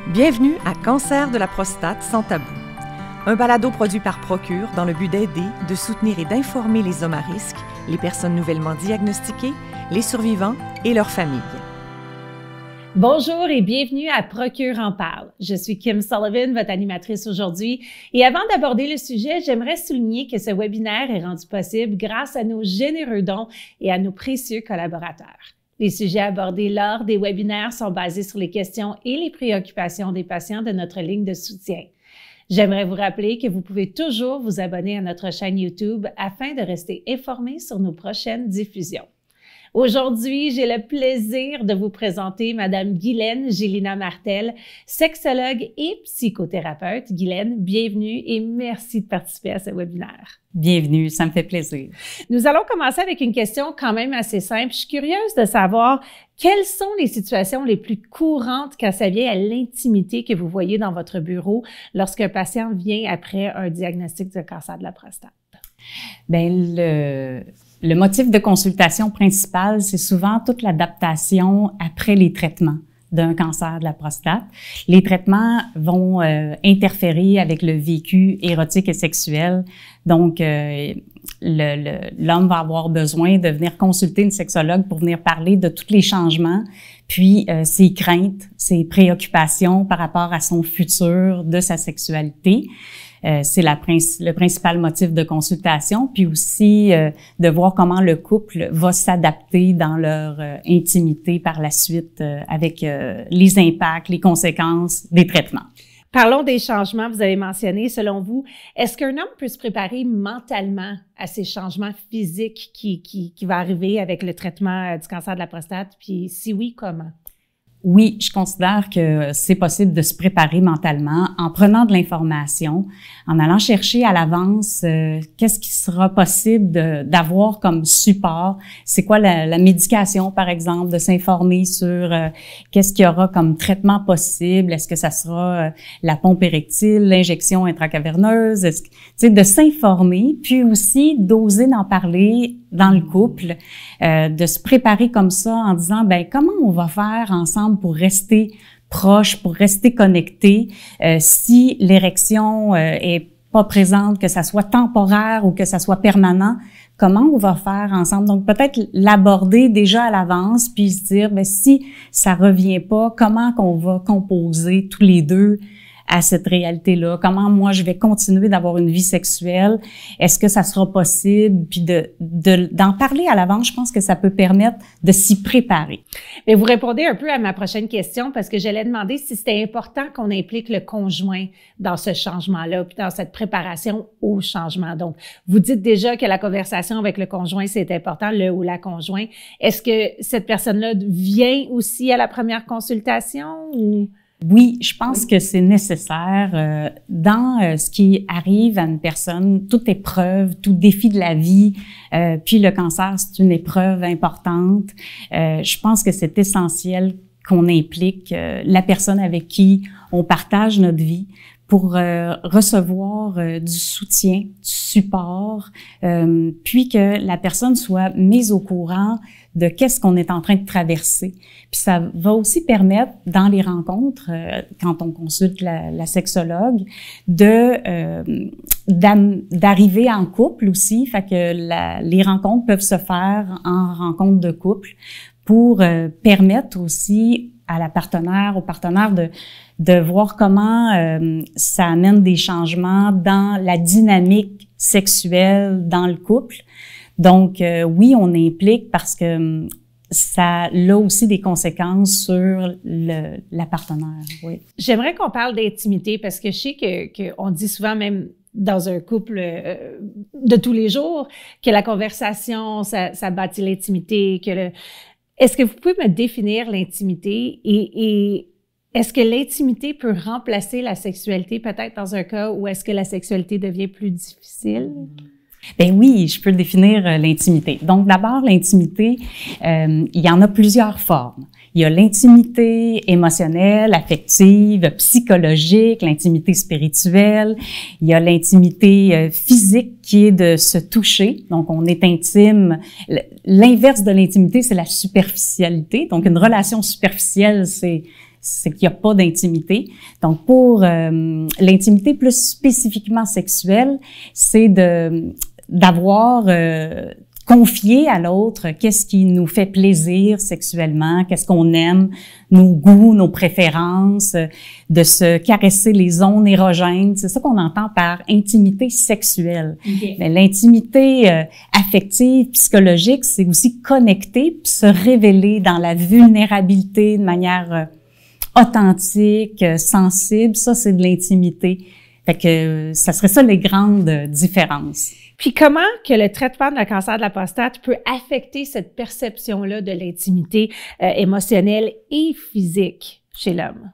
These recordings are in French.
Bienvenue à Cancer de la prostate sans tabou, un balado produit par Procure dans le but d'aider, de soutenir et d'informer les hommes à risque, les personnes nouvellement diagnostiquées, les survivants et leurs familles. Bonjour et bienvenue à Procure en parle. Je suis Kim Sullivan, votre animatrice aujourd'hui. Et avant d'aborder le sujet, j'aimerais souligner que ce webinaire est rendu possible grâce à nos généreux dons et à nos précieux collaborateurs. Les sujets abordés lors des webinaires sont basés sur les questions et les préoccupations des patients de notre ligne de soutien. J'aimerais vous rappeler que vous pouvez toujours vous abonner à notre chaîne YouTube afin de rester informé sur nos prochaines diffusions. Aujourd'hui, j'ai le plaisir de vous présenter Madame Guylaine Gélina Martel, sexologue et psychothérapeute. Guylaine, bienvenue et merci de participer à ce webinaire. Bienvenue, ça me fait plaisir. Nous allons commencer avec une question quand même assez simple. Je suis curieuse de savoir quelles sont les situations les plus courantes quand ça vient à l'intimité que vous voyez dans votre bureau lorsqu'un patient vient après un diagnostic de cancer de la prostate? Bien, le motif de consultation principal, c'est souvent toute l'adaptation après les traitements d'un cancer de la prostate. Les traitements vont interférer avec le vécu érotique et sexuel. Donc, l'homme va avoir besoin de venir consulter une sexologue pour venir parler de tous les changements, puis ses craintes, ses préoccupations par rapport à son futur, de sa sexualité. C'est le principal motif de consultation, puis aussi de voir comment le couple va s'adapter dans leur intimité par la suite avec les impacts, les conséquences des traitements. Parlons des changements, vous avez mentionné, selon vous, est-ce qu'un homme peut se préparer mentalement à ces changements physiques qui va arriver avec le traitement du cancer de la prostate, puis si oui, comment? Oui, je considère que c'est possible de se préparer mentalement en prenant de l'information, en allant chercher à l'avance qu'est-ce qui sera possible d'avoir comme support. C'est quoi la médication, par exemple, de s'informer sur qu'est-ce qu'il y aura comme traitement possible. Est-ce que ça sera la pompe érectile, l'injection intracaverneuse? De s'informer, puis aussi d'oser en parler dans le couple, de se préparer comme ça en disant, ben comment on va faire ensemble pour rester proche, pour rester connecté, si l'érection est pas présente, que ça soit temporaire ou que ça soit permanent, comment on va faire ensemble? Donc, peut-être l'aborder déjà à l'avance, puis se dire, ben si ça revient pas, comment qu'on va composer tous les deux à cette réalité-là? Comment moi, je vais continuer d'avoir une vie sexuelle? Est-ce que ça sera possible? Puis d'en parler à l'avance, je pense que ça peut permettre de s'y préparer. Mais vous répondez un peu à ma prochaine question parce que j'allais demander si c'était important qu'on implique le conjoint dans ce changement-là, puis dans cette préparation au changement. Donc, vous dites déjà que la conversation avec le conjoint, c'est important, le ou la conjoint. Est-ce que cette personne-là vient aussi à la première consultation ou... Oui, je pense que c'est nécessaire dans ce qui arrive à une personne, toute épreuve, tout défi de la vie, puis le cancer, c'est une épreuve importante. Je pense que c'est essentiel qu'on implique la personne avec qui on partage notre vie pour recevoir du soutien, du support, puis que la personne soit mise au courant de qu'est-ce qu'on est en train de traverser. Puis ça va aussi permettre, dans les rencontres, quand on consulte la sexologue, d'arriver en couple aussi. Fait que les rencontres peuvent se faire en rencontre de couple pour permettre aussi à la partenaire, au partenaire de voir comment ça amène des changements dans la dynamique sexuelle dans le couple. Donc, oui, on implique parce que ça a aussi des conséquences sur la partenaire. Oui. J'aimerais qu'on parle d'intimité parce que je sais qu'on dit souvent même dans un couple de tous les jours que la conversation, ça bâtit l'intimité. Est-ce que vous pouvez me définir l'intimité et est-ce que l'intimité peut remplacer la sexualité peut-être dans un cas où est-ce que la sexualité devient plus difficile? Ben oui, je peux définir l'intimité. Donc d'abord, l'intimité, il y en a plusieurs formes. Il y a l'intimité émotionnelle, affective, psychologique, l'intimité spirituelle. Il y a l'intimité physique qui est de se toucher. Donc, on est intime. L'inverse de l'intimité, c'est la superficialité. Donc, une relation superficielle, c'est c'est qu'il n'y a pas d'intimité. Donc, pour l'intimité plus spécifiquement sexuelle, c'est d'avoir confié à l'autre qu'est-ce qui nous fait plaisir sexuellement, qu'est-ce qu'on aime, nos goûts, nos préférences, de se caresser les zones érogènes. C'est ça qu'on entend par intimité sexuelle. Okay. Mais l'intimité affective, psychologique, c'est aussi connecter puis se révéler dans la vulnérabilité de manière authentique, sensible. Ça, c'est de l'intimité. Fait que ça serait ça les grandes différences. Puis comment que le traitement de le cancer de la prostate peut affecter cette perception-là de l'intimité émotionnelle et physique chez l'homme?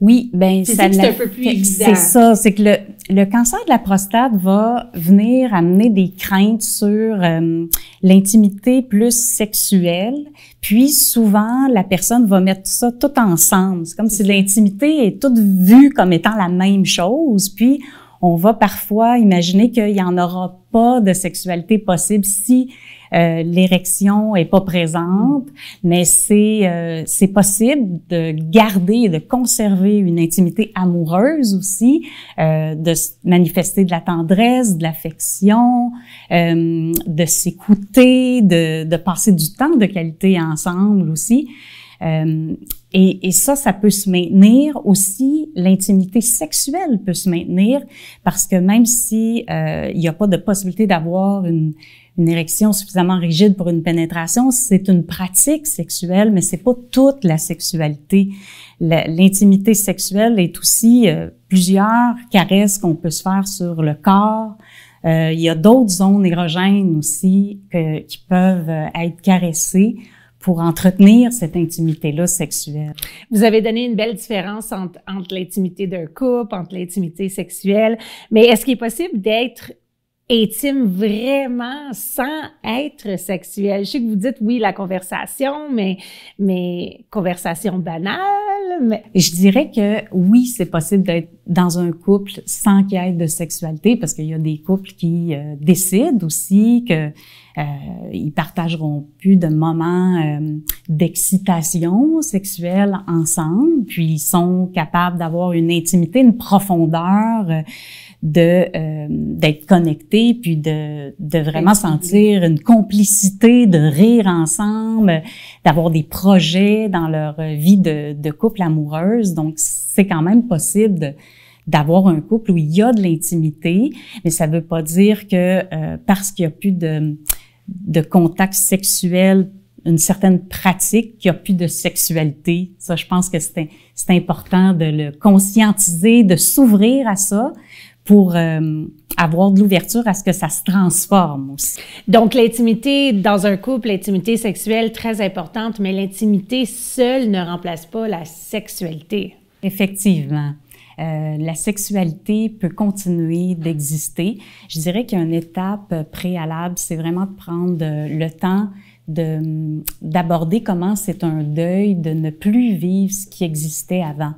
Oui, ben c'est un peu plus évident. C'est ça, c'est que le cancer de la prostate va venir amener des craintes sur l'intimité plus sexuelle, puis souvent la personne va mettre ça tout ensemble. C'est comme si l'intimité est toute vue comme étant la même chose, puis on va parfois imaginer qu'il y en aura pas de sexualité possible si l'érection est pas présente, mais c'est possible de garder et de conserver une intimité amoureuse aussi, de manifester de la tendresse, de l'affection, de s'écouter, de passer du temps de qualité ensemble aussi. Et ça peut se maintenir aussi, l'intimité sexuelle peut se maintenir parce que même si il n'y a pas de possibilité d'avoir une érection suffisamment rigide pour une pénétration, c'est une pratique sexuelle, mais c'est pas toute la sexualité. L'intimité sexuelle est aussi plusieurs caresses qu'on peut se faire sur le corps. Il y a d'autres zones érogènes aussi qui peuvent être caressées pour entretenir cette intimité-là sexuelle. Vous avez donné une belle différence entre l'intimité d'un couple, entre l'intimité sexuelle, mais est-ce qu'il est possible d'être intime vraiment sans être sexuel? Je sais que vous dites, oui, la conversation, mais conversation banale, mais... Je dirais que oui, c'est possible d'être dans un couple sans qu'il y ait de sexualité, parce qu'il y a des couples qui décident aussi que ils partageront plus de moments d'excitation sexuelle ensemble, puis ils sont capables d'avoir une intimité, une profondeur, d'être connectés, puis de vraiment sentir une complicité, de rire ensemble, d'avoir des projets dans leur vie de couple amoureuse. Donc, c'est quand même possible d'avoir un couple où il y a de l'intimité, mais ça veut pas dire que parce qu'il y a plus de contact sexuel, une certaine pratique, qu'il n'y a plus de sexualité. Ça, je pense que c'est important de le conscientiser, de s'ouvrir à ça pour avoir de l'ouverture à ce que ça se transforme aussi. Donc, l'intimité dans un couple, l'intimité sexuelle, très importante, mais l'intimité seule ne remplace pas la sexualité. Effectivement. La sexualité peut continuer d'exister. Je dirais qu'il y a une étape préalable, c'est vraiment de prendre le temps d'aborder comment c'est un deuil de ne plus vivre ce qui existait avant.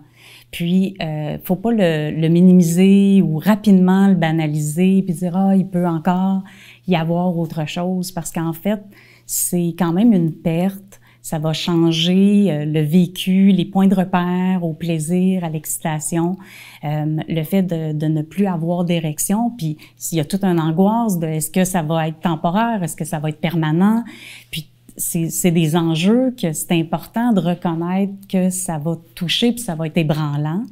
Puis, faut pas le minimiser ou rapidement le banaliser puis dire il peut encore y avoir autre chose, parce qu'en fait, c'est quand même une perte. Ça va changer le vécu, les points de repère au plaisir, à l'excitation, le fait de ne plus avoir d'érection. Puis s'il y a toute une angoisse de est-ce que ça va être temporaire, est-ce que ça va être permanent, puis c'est des enjeux que c'est important de reconnaître que ça va toucher puis ça va être ébranlant.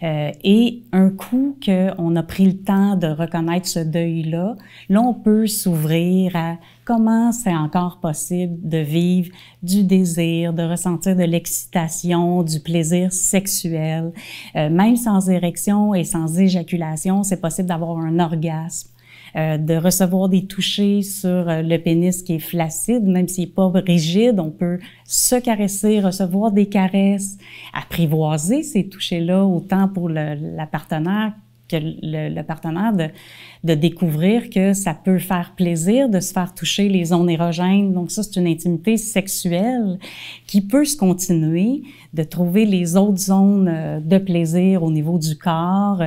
Et un coup qu'on a pris le temps de reconnaître ce deuil-là, là, on peut s'ouvrir à comment c'est encore possible de vivre du désir, de ressentir de l'excitation, du plaisir sexuel. Même sans érection et sans éjaculation, c'est possible d'avoir un orgasme. De recevoir des touchés sur le pénis qui est flaccide, même s'il n'est pas rigide, on peut se caresser, recevoir des caresses, apprivoiser ces touchés-là, autant pour la partenaire que le partenaire, de découvrir que ça peut faire plaisir de se faire toucher les zones érogènes. Donc ça, c'est une intimité sexuelle qui peut se continuer, de trouver les autres zones de plaisir au niveau du corps,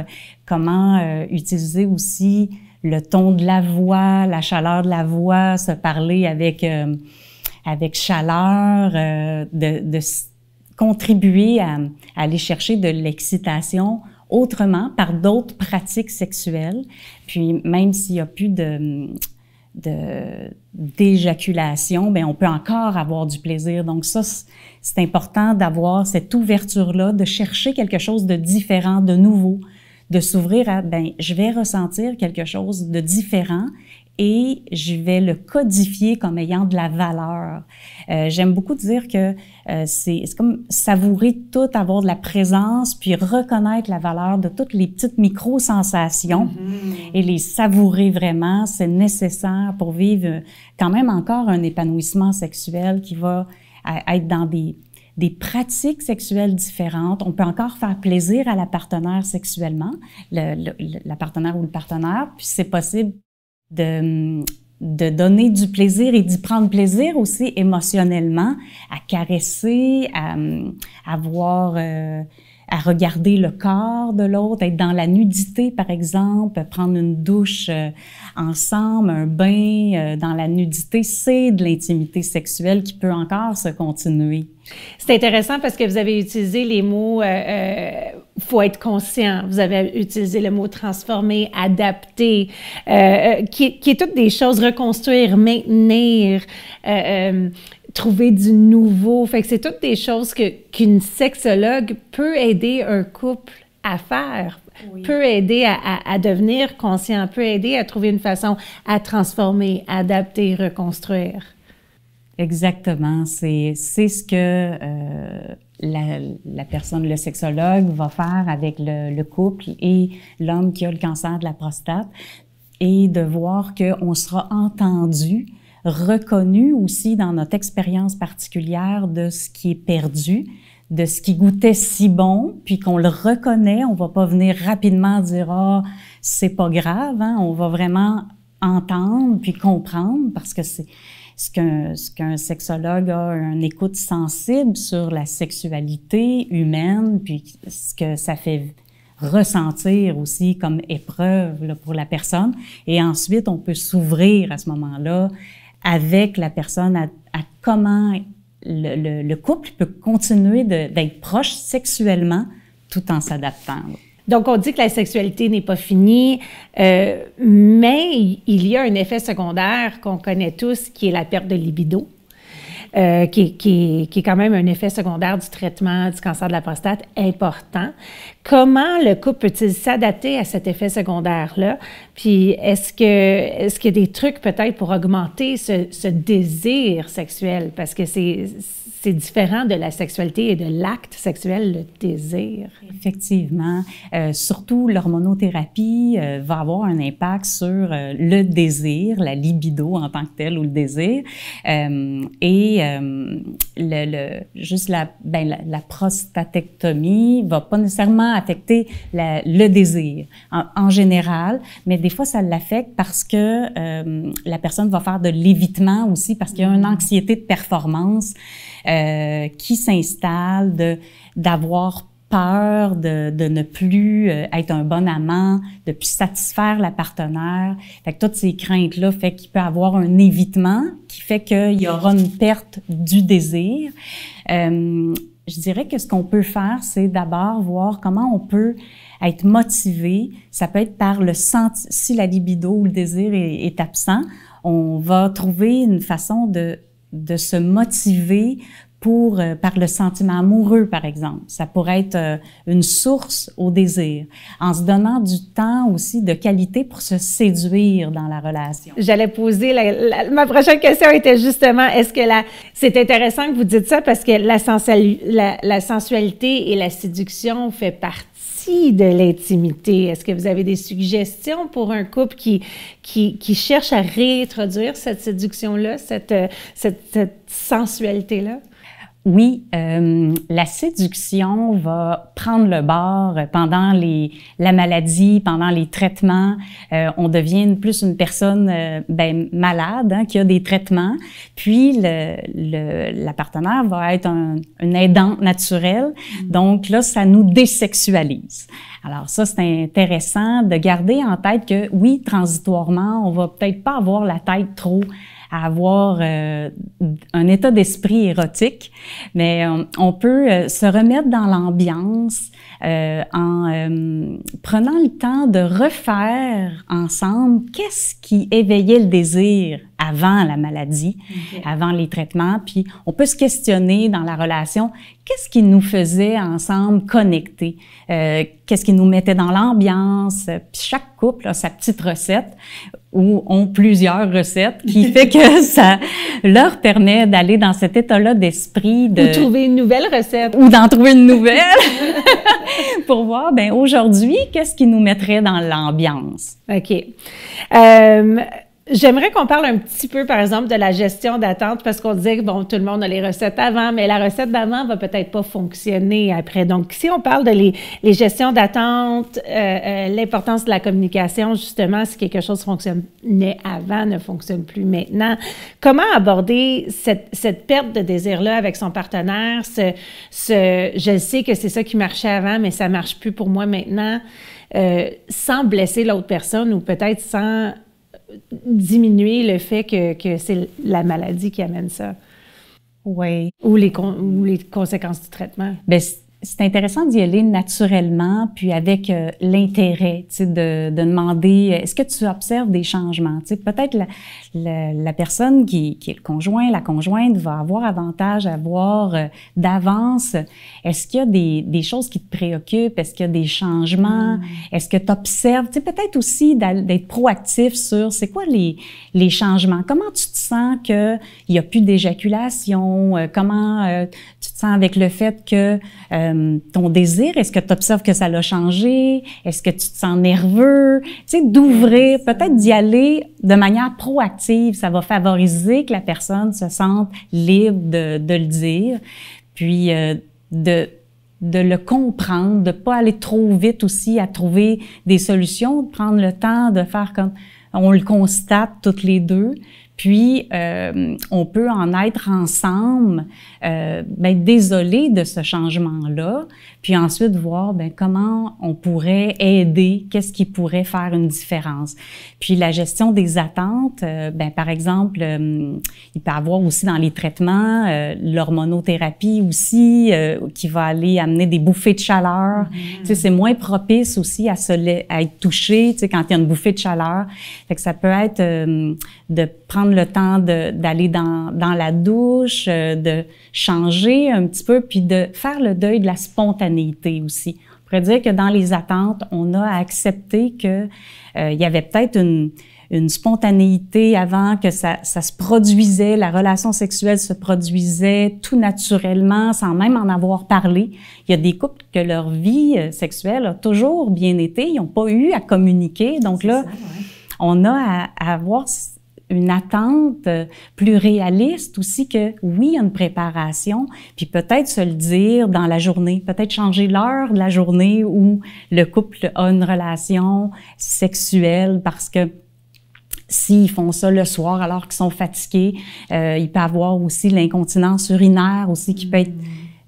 comment utiliser aussi le ton de la voix, la chaleur de la voix, se parler avec chaleur, de contribuer à aller chercher de l'excitation autrement par d'autres pratiques sexuelles. Puis même s'il n'y a plus d'éjaculation, ben on peut encore avoir du plaisir. Donc ça, c'est important d'avoir cette ouverture-là, de chercher quelque chose de différent, de nouveau, de s'ouvrir à, ben je vais ressentir quelque chose de différent et je vais le codifier comme ayant de la valeur. J'aime beaucoup dire que c'est comme savourer tout, avoir de la présence, puis reconnaître la valeur de toutes les petites micro-sensations et les savourer vraiment. C'est nécessaire pour vivre quand même encore un épanouissement sexuel qui va être dans des pratiques sexuelles différentes. On peut encore faire plaisir à la partenaire sexuellement, la partenaire ou le partenaire, puis c'est possible de donner du plaisir et d'y prendre plaisir aussi émotionnellement, à caresser, à voir, à regarder le corps de l'autre, être dans la nudité par exemple, prendre une douche ensemble, un bain dans la nudité, c'est de l'intimité sexuelle qui peut encore se continuer. C'est intéressant parce que vous avez utilisé les mots faut être conscient. Vous avez utilisé le mot transformer, adapter, qui est toutes des choses, reconstruire, maintenir, trouver du nouveau. Fait que c'est toutes des choses qu'une sexologue peut aider un couple à faire, peut aider à devenir conscient, peut aider à trouver une façon à transformer, adapter, reconstruire. Exactement. C'est ce que la personne, le sexologue, va faire avec le couple et l'homme qui a le cancer de la prostate, et de voir qu'on sera entendu, reconnu aussi dans notre expérience particulière de ce qui est perdu, de ce qui goûtait si bon, puis qu'on le reconnaît. On va pas venir rapidement dire « Ah, c'est pas grave », hein? On va vraiment entendre puis comprendre, parce que c'est ce qu'un sexologue a, une écoute sensible sur la sexualité humaine, puis ce que ça fait ressentir aussi comme épreuve là, pour la personne. Et ensuite, on peut s'ouvrir à ce moment-là avec la personne à comment le couple peut continuer d'être proche sexuellement tout en s'adaptant. Donc, on dit que la sexualité n'est pas finie, mais il y a un effet secondaire qu'on connaît tous, qui est la perte de libido, qui est quand même un effet secondaire du traitement du cancer de la prostate important. Comment le couple peut-il s'adapter à cet effet secondaire-là? Puis, est-ce qu'il y a des trucs peut-être pour augmenter ce désir sexuel? Parce que c'est différent de la sexualité et de l'acte sexuel, le désir. Effectivement. Surtout, l'hormonothérapie va avoir un impact sur le désir, la libido en tant que telle, ou le désir. Juste la prostatectomie va pas nécessairement affecter le désir en général, mais des fois, ça l'affecte parce que la personne va faire de l'évitement aussi, parce qu'il y a une anxiété de performance qui s'installe, d'avoir peur de ne plus être un bon amant, de plus satisfaire la partenaire. Fait que toutes ces craintes-là fait qu'il peut avoir un évitement qui fait qu'il y aura une perte du désir. Je dirais que ce qu'on peut faire, c'est d'abord voir comment on peut être motivé. Ça peut être par si la libido ou le désir est absent, on va trouver une façon de se motiver par le sentiment amoureux, par exemple. Ça pourrait être une source au désir, en se donnant du temps aussi de qualité pour se séduire dans la relation. J'allais poser, ma prochaine question était justement, c'est intéressant que vous dites ça, parce que la sensualité et la séduction fait partie de l'intimité. Est-ce que vous avez des suggestions pour un couple qui cherche à réintroduire cette séduction-là, cette sensualité-là? Oui, la séduction va prendre le bord pendant la maladie, pendant les traitements. On devient plus une personne malade, hein, qui a des traitements. Puis la partenaire va être une aidante naturelle. Donc là, ça nous désexualise. Alors ça, c'est intéressant de garder en tête que oui, transitoirement, on va peut-être pas avoir la tête trop à avoir un état d'esprit érotique, mais on peut se remettre dans l'ambiance en prenant le temps de refaire ensemble qu'est-ce qui éveillait le désir avant la maladie, avant les traitements, puis on peut se questionner dans la relation, qu'est-ce qui nous faisait ensemble connecter, qu'est-ce qui nous mettait dans l'ambiance, puis chaque couple a sa petite recette ou ont plusieurs recettes qui fait que ça leur permet d'aller dans cet état-là d'esprit de... Ou trouver une nouvelle recette. Ou d'en trouver une nouvelle pour voir, ben aujourd'hui, qu'est-ce qui nous mettrait dans l'ambiance. OK. J'aimerais qu'on parle un petit peu, par exemple, de la gestion d'attente, parce qu'on disait que, bon, tout le monde a les recettes avant, mais la recette d'avant va peut-être pas fonctionner après. Donc, si on parle de les gestions d'attente, l'importance de la communication, justement, si quelque chose fonctionnait avant, ne fonctionne plus maintenant, comment aborder cette perte de désir-là avec son partenaire? Je sais que c'est ça qui marchait avant, mais ça marche plus pour moi maintenant, sans blesser l'autre personne ou peut-être sans diminuer le fait que c'est la maladie qui amène ça. Oui. Ou les conséquences du traitement. Bien, c'est intéressant d'y aller naturellement, puis avec l'intérêt, tu sais, de demander, est-ce que tu observes des changements? Tu sais, peut-être la personne qui est le conjoint, la conjointe va avoir avantage à voir d'avance, est-ce qu'il y a des choses qui te préoccupent? Est-ce qu'il y a des changements? Est-ce que tu observes? Tu sais, peut-être aussi d'être proactif sur c'est quoi les changements? Comment tu te sens qu'il n'y a plus d'éjaculation? Comment tu te sens avec le fait que ton désir, est-ce que tu observes que ça l'a changé? Est-ce que tu te sens nerveux? Tu sais, d'ouvrir, peut-être d'y aller de manière proactive, ça va favoriser que la personne se sente libre de le dire, puis de le comprendre, de pas aller trop vite aussi à trouver des solutions, de prendre le temps de faire comme on le constate toutes les deux. Puis, on peut en être ensemble, désolé de ce changement-là, puis ensuite voir comment on pourrait aider, qu'est-ce qui pourrait faire une différence. Puis la gestion des attentes, par exemple, il peut y avoir aussi dans les traitements l'hormonothérapie aussi, qui va aller amener des bouffées de chaleur. Tu sais, c'est moins propice aussi à être touché, tu sais, quand il y a une bouffée de chaleur. Fait que ça peut être de prendre le temps d'aller dans la douche, de changer un petit peu, puis de faire le deuil de la spontanéité aussi. On pourrait dire que dans les attentes, on a accepté que il y avait peut-être une spontanéité avant, que ça se produisait, la relation sexuelle se produisait tout naturellement, sans même en avoir parlé. Il y a des couples que leur vie sexuelle a toujours bien été, ils n'ont pas eu à communiquer. Donc là, on a à avoir une attente plus réaliste aussi que, oui, il y a une préparation, puis peut-être se le dire dans la journée, peut-être changer l'heure de la journée où le couple a une relation sexuelle, parce que s'ils font ça le soir alors qu'ils sont fatigués, il peut y avoir aussi l'incontinence urinaire aussi qui peut être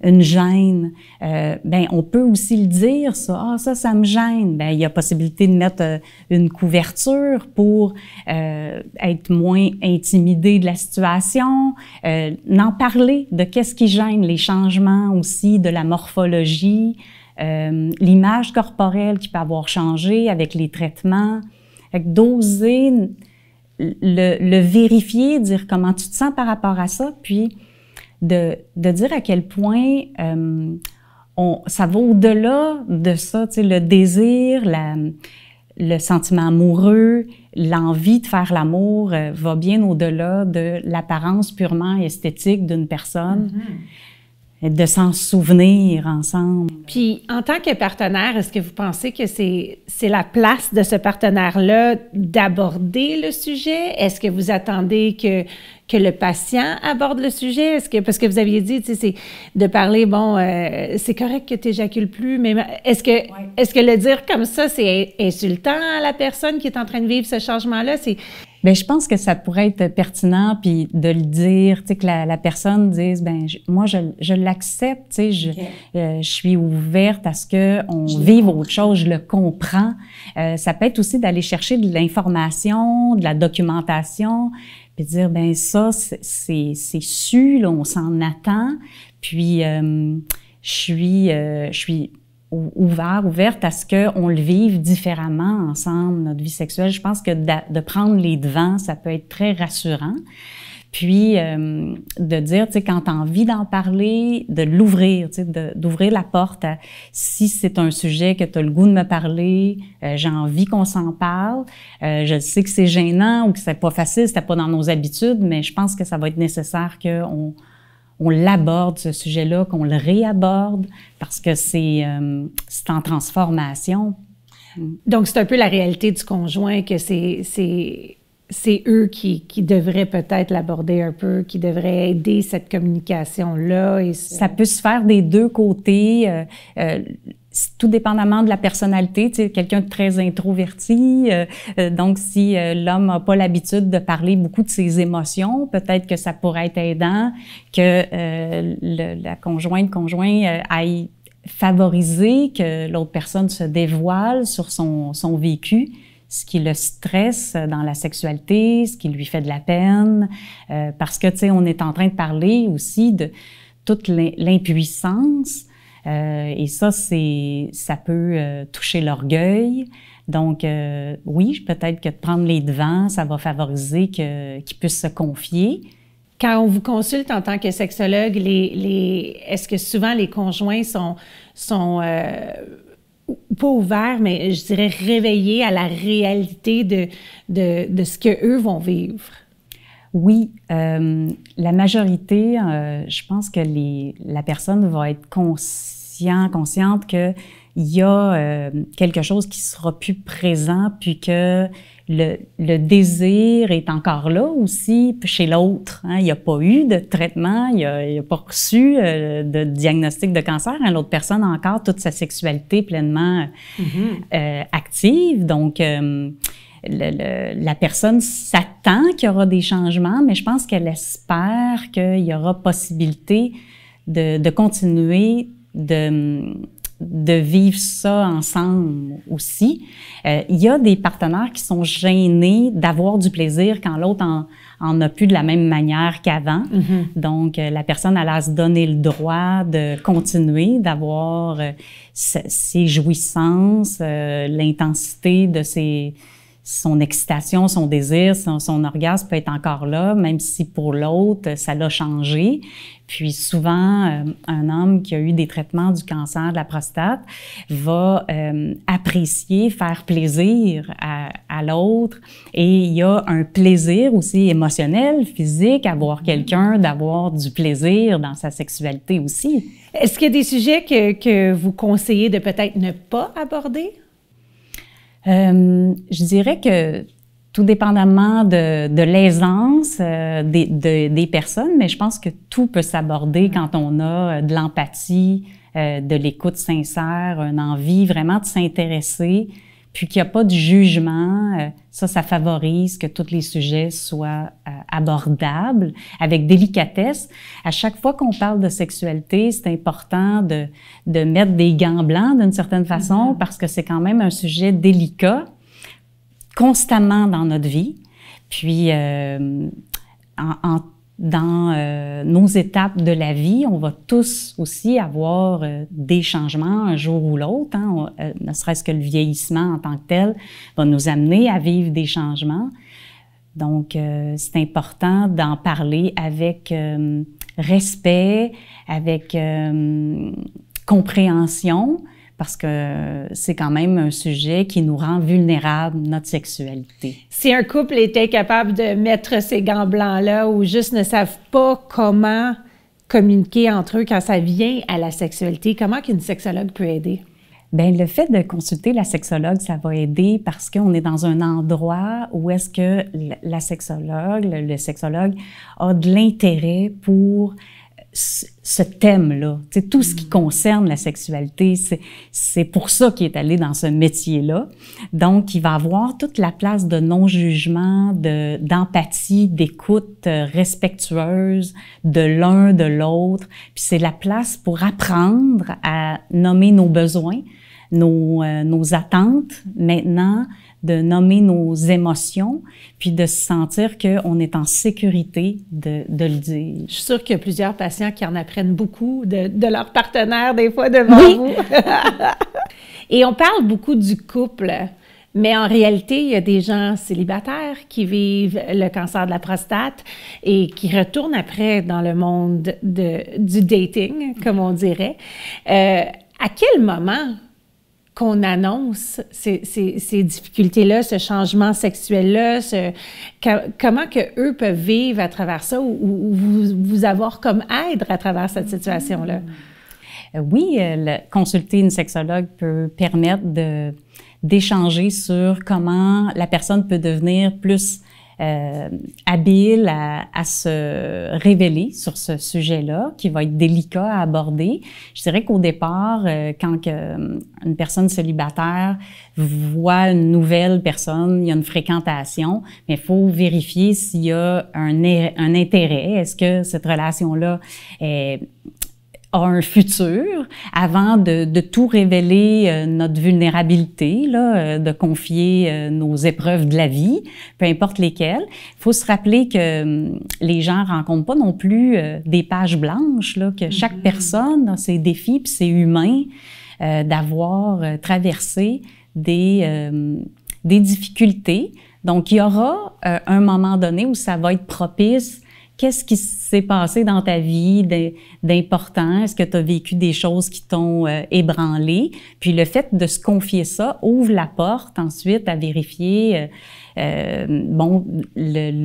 une gêne. On peut aussi le dire, ça. Ah, ça me gêne. Il y a possibilité de mettre une couverture pour être moins intimidé de la situation. N'en parler de qu'est-ce qui gêne, les changements aussi de la morphologie, l'image corporelle qui peut avoir changé avec les traitements. Fait que d'oser le vérifier, dire comment tu te sens par rapport à ça, puis de dire à quel point ça va au-delà de ça, tu sais, le désir, le sentiment amoureux, l'envie de faire l'amour va bien au-delà de l'apparence purement esthétique d'une personne. Et de s'en souvenir ensemble. Puis, en tant que partenaire, est-ce que vous pensez que c'est la place de ce partenaire-là d'aborder le sujet? Est-ce que vous attendez que le patient aborde le sujet? Parce que vous aviez dit, tu sais, c'est de parler, c'est correct que tu n'éjacules plus, mais est-ce que le dire comme ça, c'est insultant à la personne qui est en train de vivre ce changement-là? Je pense que ça pourrait être pertinent, puis de le dire, tu sais, que la personne dise, moi, je l'accepte, tu sais, je suis ouverte à ce qu'on vive autre chose, je le comprends. Ça peut être aussi d'aller chercher de l'information, de la documentation, puis dire, ben ça, c'est su, là, on s'en attend, puis je suis ouverte à ce qu'on le vive différemment ensemble, notre vie sexuelle. Je pense que de prendre les devants, ça peut être très rassurant. Puis, de dire, tu sais, quand tu as envie d'en parler, de l'ouvrir, tu sais, d'ouvrir la porte à si c'est un sujet que tu as le goût de me parler, j'ai envie qu'on s'en parle. Je sais que c'est gênant ou que c'est pas facile, c'était pas dans nos habitudes, mais je pense que ça va être nécessaire qu'on l'aborde, ce sujet-là, qu'on le réaborde, parce que c'est en transformation. Donc, c'est un peu la réalité du conjoint que c'est eux qui devraient peut-être l'aborder un peu, qui devraient aider cette communication-là. Ça peut se faire des deux côtés, tout dépendamment de la personnalité. Tu sais, quelqu'un de très introverti, donc si l'homme n'a pas l'habitude de parler beaucoup de ses émotions, peut-être que ça pourrait être aidant que la conjoint aille favoriser que l'autre personne se dévoile sur son vécu, ce qui le stresse dans la sexualité, ce qui lui fait de la peine, parce que, tu sais, on est en train de parler aussi de toute l'impuissance, et ça peut toucher l'orgueil. Donc, oui, peut-être que de prendre les devants, ça va favoriser qu'il puisse se confier. Quand on vous consulte en tant que sexologue, est-ce que souvent les conjoints sont pas ouverts, mais je dirais réveillés à la réalité de ce qu'eux vont vivre? Oui, la majorité, je pense que la personne va être consciente qu'il y a quelque chose qui sera plus présent, puis que le désir est encore là aussi chez l'autre. Hein. Il n'y a pas eu de traitement, il n'a pas reçu de diagnostic de cancer. Hein. L'autre personne a encore toute sa sexualité pleinement active. Donc, la personne s'attend qu'il y aura des changements, mais je pense qu'elle espère qu'il y aura possibilité de continuer de vivre ça ensemble aussi. Il y a des partenaires qui sont gênés d'avoir du plaisir quand l'autre en a plus de la même manière qu'avant. Donc, la personne elle a à se donner le droit de continuer, d'avoir ses jouissances, l'intensité de son excitation, son désir, son orgasme peut être encore là, même si pour l'autre, ça l'a changé. Puis souvent, un homme qui a eu des traitements du cancer de la prostate va apprécier, faire plaisir à l'autre. Et il y a un plaisir aussi émotionnel, physique, à voir quelqu'un, d'avoir du plaisir dans sa sexualité aussi. Est-ce qu'il y a des sujets que vous conseillez de peut-être ne pas aborder? Je dirais que tout dépendamment de l'aisance des personnes, mais je pense que tout peut s'aborder quand on a de l'empathie, de l'écoute sincère, une envie vraiment de s'intéresser, puis qu'il n'y a pas de jugement. Ça favorise que tous les sujets soient abordables avec délicatesse. À chaque fois qu'on parle de sexualité, c'est important de mettre des gants blancs d'une certaine façon parce que c'est quand même un sujet délicat constamment dans notre vie. Puis, dans nos étapes de la vie, on va tous aussi avoir des changements un jour ou l'autre. Hein. Ne serait-ce que le vieillissement en tant que tel va nous amener à vivre des changements. Donc, c'est important d'en parler avec respect, avec compréhension, parce que c'est quand même un sujet qui nous rend vulnérables, notre sexualité. Si un couple était capable de mettre ces gants blancs-là ou juste ne savent pas comment communiquer entre eux quand ça vient à la sexualité, comment qu'une sexologue peut aider? Bien, le fait de consulter la sexologue, ça va aider parce qu'on est dans un endroit où est-ce que la sexologue, le sexologue a de l'intérêt pour ce thème-là, tu sais, tout ce qui concerne la sexualité, c'est pour ça qu'il est allé dans ce métier-là. Donc, il va avoir toute la place de non-jugement, d'empathie, d'écoute respectueuse de l'un, de l'autre. Puis c'est la place pour apprendre à nommer nos besoins, nos attentes maintenant, de nommer nos émotions, puis de se sentir qu'on est en sécurité de le dire. Je suis sûre qu'il y a plusieurs patients qui en apprennent beaucoup de leur partenaire, des fois, devant vous. Et on parle beaucoup du couple, mais en réalité, il y a des gens célibataires qui vivent le cancer de la prostate et qui retournent après dans le monde du dating, comme on dirait. À quel moment qu'on annonce ces difficultés-là, ce changement sexuel-là, comment que eux peuvent vivre à travers ça ou vous avoir comme aide à travers cette situation-là? Oui, consulter une sexologue peut permettre d'échanger sur comment la personne peut devenir plus habile à se révéler sur ce sujet-là, qui va être délicat à aborder. Je dirais qu'au départ, quand une personne célibataire voit une nouvelle personne, il y a une fréquentation, mais il faut vérifier s'il y a un intérêt. Est-ce que cette relation-là a un futur avant de tout révéler notre vulnérabilité, là, de confier nos épreuves de la vie, peu importe lesquelles. Il faut se rappeler que les gens rencontrent pas non plus des pages blanches, là, que chaque personne a ses défis, puis c'est humain d'avoir traversé des difficultés. Donc, il y aura un moment donné où ça va être propice. Qu'est-ce qui s'est passé dans ta vie d'important? Est-ce que tu as vécu des choses qui t'ont ébranlé? Puis le fait de se confier ça ouvre la porte ensuite à vérifier le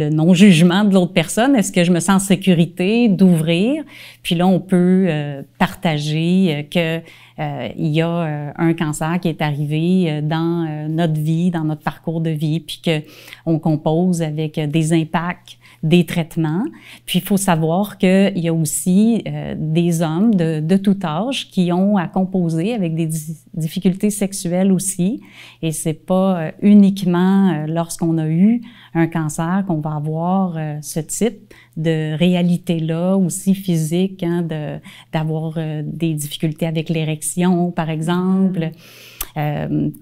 non-jugement de l'autre personne. Est-ce que je me sens en sécurité d'ouvrir? Puis là, on peut partager que il y a un cancer qui est arrivé dans notre vie, dans notre parcours de vie, puis que on compose avec des impacts des traitements. Puis, il faut savoir qu'il y a aussi des hommes de tout âge qui ont à composer avec des difficultés sexuelles aussi. Et c'est pas uniquement lorsqu'on a eu un cancer qu'on va avoir ce type de réalité-là, aussi physique, hein, d'avoir des difficultés avec l'érection, par exemple.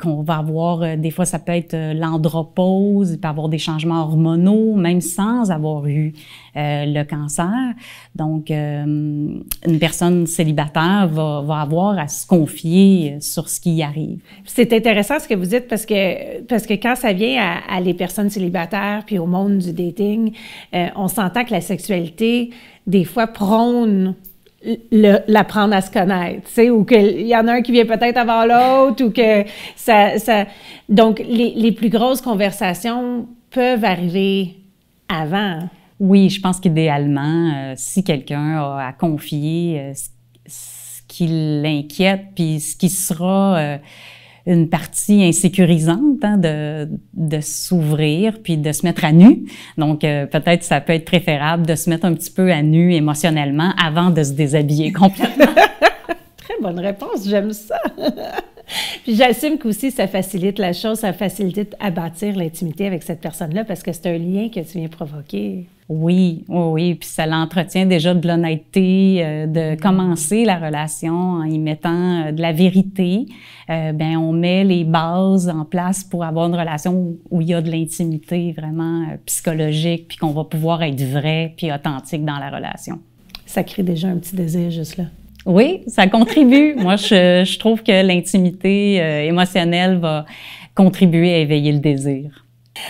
Qu'on va avoir, des fois ça peut être l'andropause, il peut y avoir des changements hormonaux, même sans avoir eu le cancer. Donc, une personne célibataire va avoir à se confier sur ce qui y arrive. C'est intéressant ce que vous dites parce que quand ça vient à les personnes célibataires puis au monde du dating, on s'entend que la sexualité, des fois, prône l'apprendre à se connaître, tu sais, ou qu'il y en a un qui vient peut-être avant l'autre, ou que ça... Donc, les plus grosses conversations peuvent arriver avant. Oui, je pense qu'idéalement, si quelqu'un a à confier ce qui l'inquiète, puis ce qui sera une partie insécurisante, hein, de s'ouvrir puis de se mettre à nu. Donc, peut-être ça peut être préférable de se mettre un petit peu à nu émotionnellement avant de se déshabiller complètement. Très bonne réponse, j'aime ça. Puis j'assume qu'aussi ça facilite la chose, ça facilite à bâtir l'intimité avec cette personne-là parce que c'est un lien que tu viens provoquer. Oui, puis ça l'entretient déjà de l'honnêteté, de commencer la relation en y mettant de la vérité. On met les bases en place pour avoir une relation où il y a de l'intimité vraiment psychologique, puis qu'on va pouvoir être vrai puis authentique dans la relation. Ça crée déjà un petit désir juste là. Oui, ça contribue. Moi, je trouve que l'intimité émotionnelle va contribuer à éveiller le désir.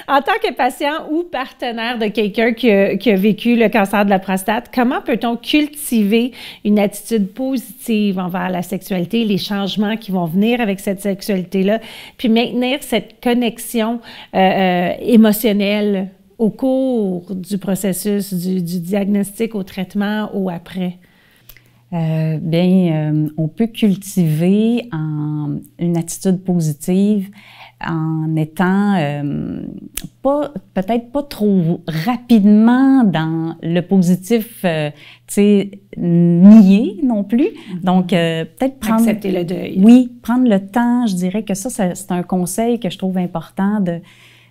En tant que patient ou partenaire de quelqu'un qui a vécu le cancer de la prostate, comment peut-on cultiver une attitude positive envers la sexualité, les changements qui vont venir avec cette sexualité-là, puis maintenir cette connexion émotionnelle au cours du processus du diagnostic au traitement ou après? On peut cultiver une attitude positive en étant peut-être pas trop rapidement dans le positif, nié non plus. Donc, peut-être prendre... Accepter le deuil. Oui, prendre le temps. Je dirais que ça c'est un conseil que je trouve important de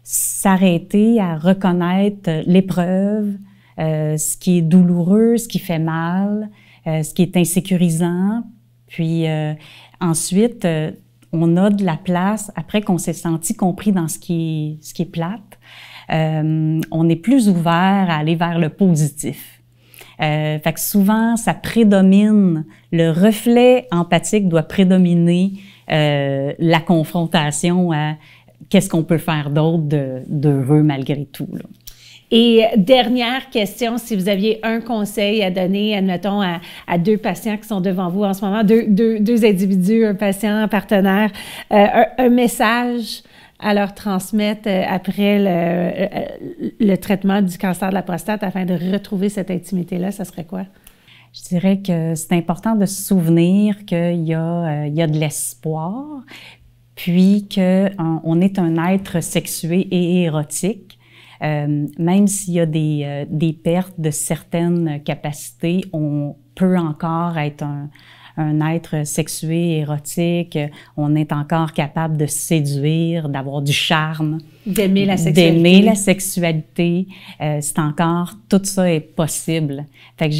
s'arrêter à reconnaître l'épreuve, ce qui est douloureux, ce qui fait mal, ce qui est insécurisant. Puis ensuite, on a de la place, après qu'on s'est senti compris dans ce qui est plate, on est plus ouvert à aller vers le positif. Fait que souvent, ça prédomine, le reflet empathique doit prédominer la confrontation à qu'est-ce qu'on peut faire d'autre d'heureux malgré tout, là. Et dernière question, si vous aviez un conseil à donner, admettons, à deux patients qui sont devant vous en ce moment, deux individus, un patient, un partenaire, un message à leur transmettre après le traitement du cancer de la prostate afin de retrouver cette intimité-là, ça serait quoi? Je dirais que c'est important de se souvenir qu'il y a de l'espoir, puis qu'on est un être sexué et érotique. Même s'il y a des pertes de certaines capacités, on peut encore être un être sexué, érotique. On est encore capable de séduire, d'avoir du charme. D'aimer la sexualité. D'aimer la sexualité. C'est encore, tout ça est possible. Fait que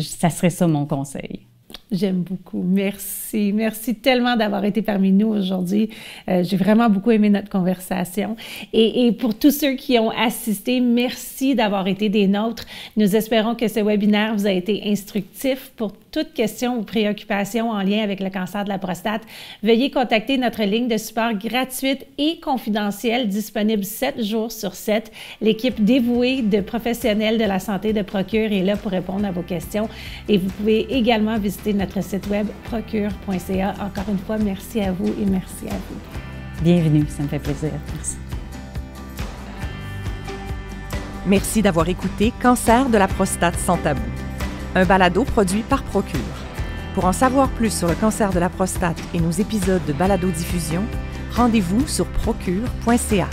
ça serait ça mon conseil. J'aime beaucoup. Merci. Merci tellement d'avoir été parmi nous aujourd'hui. J'ai vraiment beaucoup aimé notre conversation. Et pour tous ceux qui ont assisté, merci d'avoir été des nôtres. Nous espérons que ce webinaire vous a été instructif. Pour toute question ou préoccupation en lien avec le cancer de la prostate, veuillez contacter notre ligne de support gratuite et confidentielle disponible 7 jours sur 7. L'équipe dévouée de professionnels de la santé de Procure est là pour répondre à vos questions. Et vous pouvez également visiter notre site web procure.ca. Encore une fois, merci à vous et merci à vous. Bienvenue, ça me fait plaisir. Merci. Merci d'avoir écouté Cancer de la prostate sans tabou, un balado produit par Procure. Pour en savoir plus sur le cancer de la prostate et nos épisodes de balado-diffusion, rendez-vous sur procure.ca.